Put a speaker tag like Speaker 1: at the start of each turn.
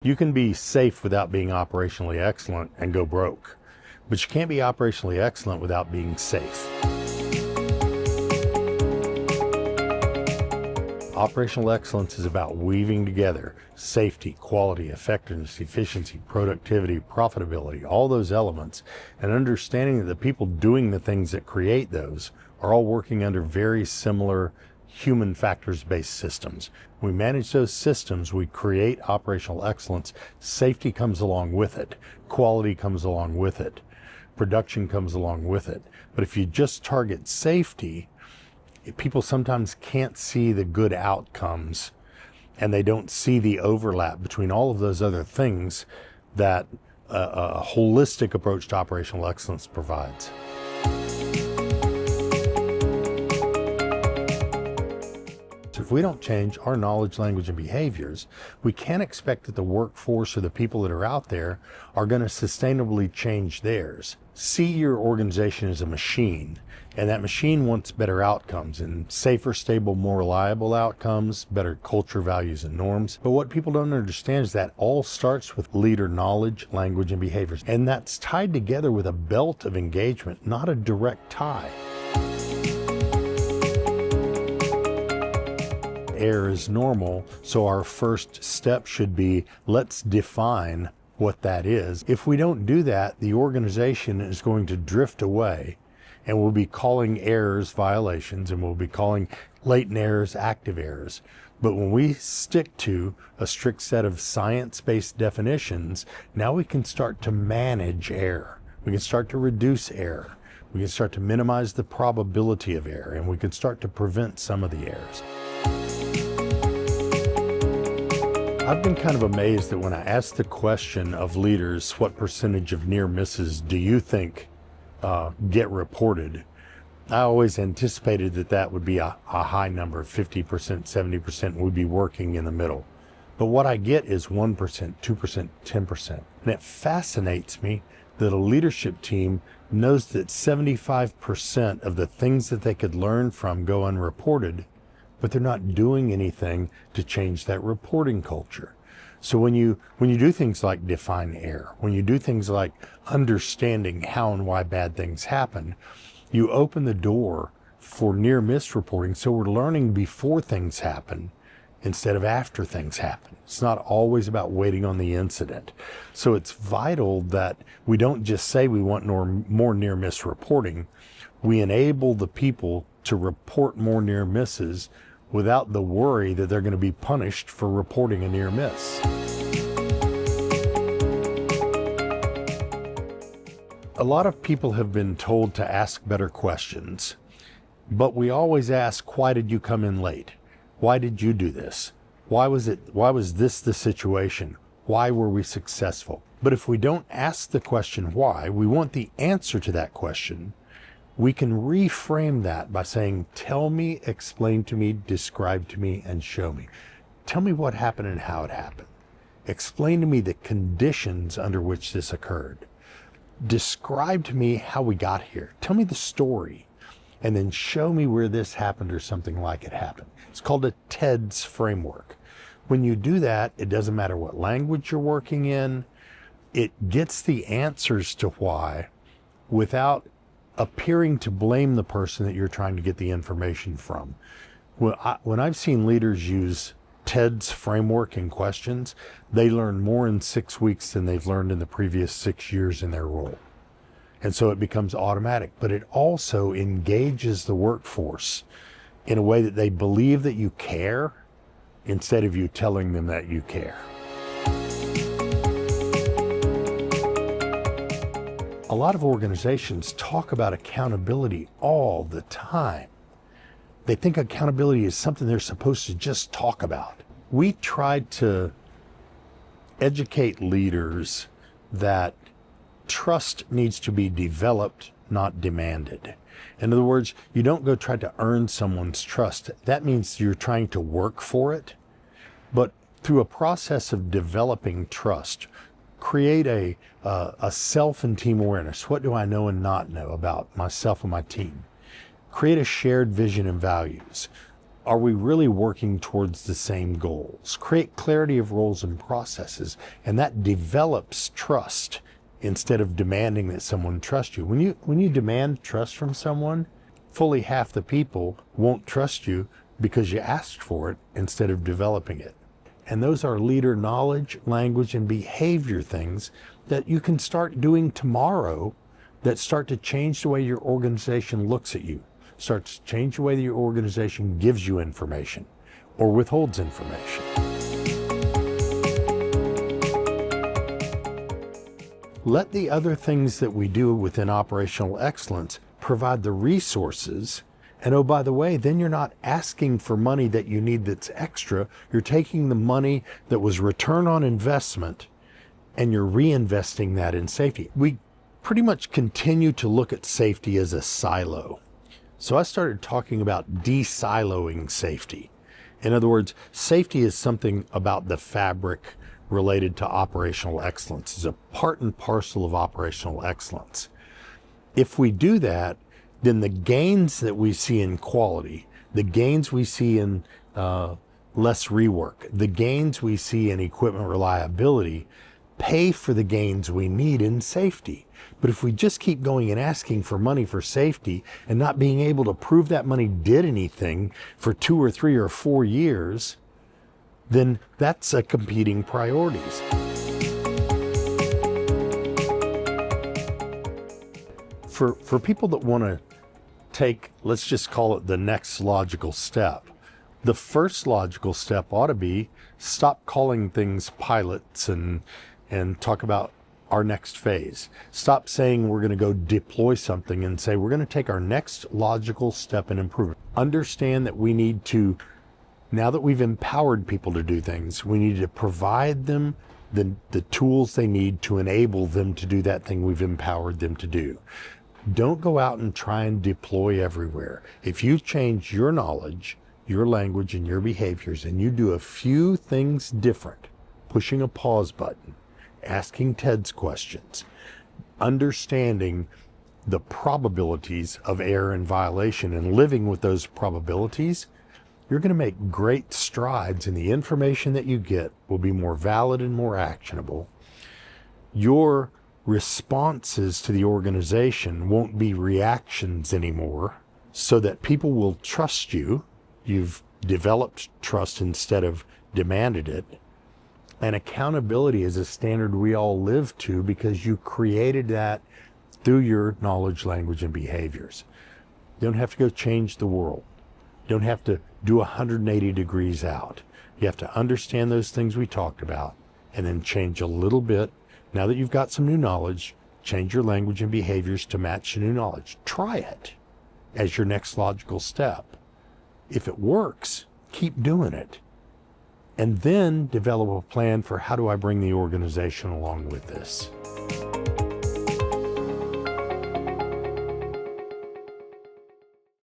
Speaker 1: You can be safe without being operationally excellent and go broke, but you can't be operationally excellent without being safe. Operational excellence is about weaving together safety, quality, effectiveness, efficiency, productivity, profitability, all those elements, and understanding that the people doing the things that create those are all working under very similar human factors-based systems. We manage those systems, we create operational excellence. Safety comes along with it. Quality comes along with it. Production comes along with it. But if you just target safety, people sometimes can't see the good outcomes, and they don't see the overlap between all of those other things that a holistic approach to operational excellence provides. If we don't change our knowledge, language, and behaviors, we can't expect that the workforce or the people that are out there are going to sustainably change theirs. See your organization as a machine, and that machine wants better outcomes and safer, stable, more reliable outcomes, better culture, values, and norms. But what people don't understand is that all starts with leader knowledge, language, and behaviors. And that's tied together with a belt of engagement, not a direct tie. Error is normal, so our first step should be, let's define what that is. If we don't do that, the organization is going to drift away, and we'll be calling errors violations, and we'll be calling latent errors active errors. But when we stick to a strict set of science-based definitions, now we can start to manage error. We can start to reduce error. We can start to minimize the probability of error, and we can start to prevent some of the errors. I've been kind of amazed that when I ask the question of leaders, what percentage of near misses do you think get reported? I always anticipated that that would be a high number, 50%, 70% would be working in the middle. But what I get is 1%, 2%, 10%. And it fascinates me that a leadership team knows that 75% of the things that they could learn from go unreported, but they're not doing anything to change that reporting culture. So when you do things like define error, when you do things like understanding how and why bad things happen, you open the door for near miss reporting. So we're learning before things happen instead of after things happen. It's not always about waiting on the incident. So it's vital that we don't just say we want more near miss reporting. We enable the people to report more near misses without the worry that they're going to be punished for reporting a near miss. A lot of people have been told to ask better questions, but we always ask, why did you come in late? Why did you do this? Why was this the situation? Why were we successful? But if we don't ask the question why, we want the answer to that question. We can reframe that by saying, tell me, explain to me, describe to me, and show me. Tell me what happened and how it happened. Explain to me the conditions under which this occurred. Describe to me how we got here. Tell me the story, and then show me where this happened or something like it happened. It's called a TEDS framework. When you do that, it doesn't matter what language you're working in. It gets the answers to why without appearing to blame the person that you're trying to get the information from. When I've seen leaders use TEDS framework in questions, they learn more in 6 weeks than they've learned in the previous 6 years in their role. And so it becomes automatic, but it also engages the workforce in a way that they believe that you care instead of you telling them that you care. A lot of organizations talk about accountability all the time. They think accountability is something they're supposed to just talk about. We tried to educate leaders that trust needs to be developed, not demanded. In other words, you don't go try to earn someone's trust. That means you're trying to work for it. But through a process of developing trust, create a self and team awareness. What do I know and not know about myself and my team? Create a shared vision and values. Are we really working towards the same goals? Create clarity of roles and processes, and that develops trust instead of demanding that someone trust you. When you demand trust from someone, fully half the people won't trust you because you asked for it instead of developing it. And those are leader knowledge, language, and behavior things that you can start doing tomorrow that start to change the way your organization looks at you, starts to change the way that your organization gives you information or withholds information. Let the other things that we do within operational excellence provide the resources. And oh, by the way, then you're not asking for money that you need that's extra. You're taking the money that was return on investment and you're reinvesting that in safety. We pretty much continue to look at safety as a silo. So I started talking about de-siloing safety. In other words, safety is something about the fabric related to operational excellence. It's a part and parcel of operational excellence. If we do that, then the gains that we see in quality, the gains we see in less rework, the gains we see in equipment reliability, pay for the gains we need in safety. But if we just keep going and asking for money for safety and not being able to prove that money did anything for 2 or 3 or 4 years, then that's a competing priorities. For people that want to take, let's just call it the next logical step, the first logical step ought to be stop calling things pilots and talk about our next phase. Stop saying we're going to go deploy something and say we're going to take our next logical step and improve it. Understand that we need to, now that we've empowered people to do things, we need to provide them the tools they need to enable them to do that thing we've empowered them to do. Don't go out and try and deploy everywhere. If you change your knowledge, your language, and your behaviors, and you do a few things different, pushing a pause button, asking Ted's questions, understanding the probabilities of error and violation and living with those probabilities, you're going to make great strides, and the information that you get will be more valid and more actionable. Your responses to the organization won't be reactions anymore, so that people will trust you. You've developed trust instead of demanded it. And accountability is a standard we all live to because you created that through your knowledge, language, and behaviors. You don't have to go change the world. You don't have to do 180 degrees out. You have to understand those things we talked about and then change a little bit. Now that you've got some new knowledge, change your language and behaviors to match the new knowledge. Try it as your next logical step. If it works, keep doing it. And then develop a plan for how do I bring the organization along with this.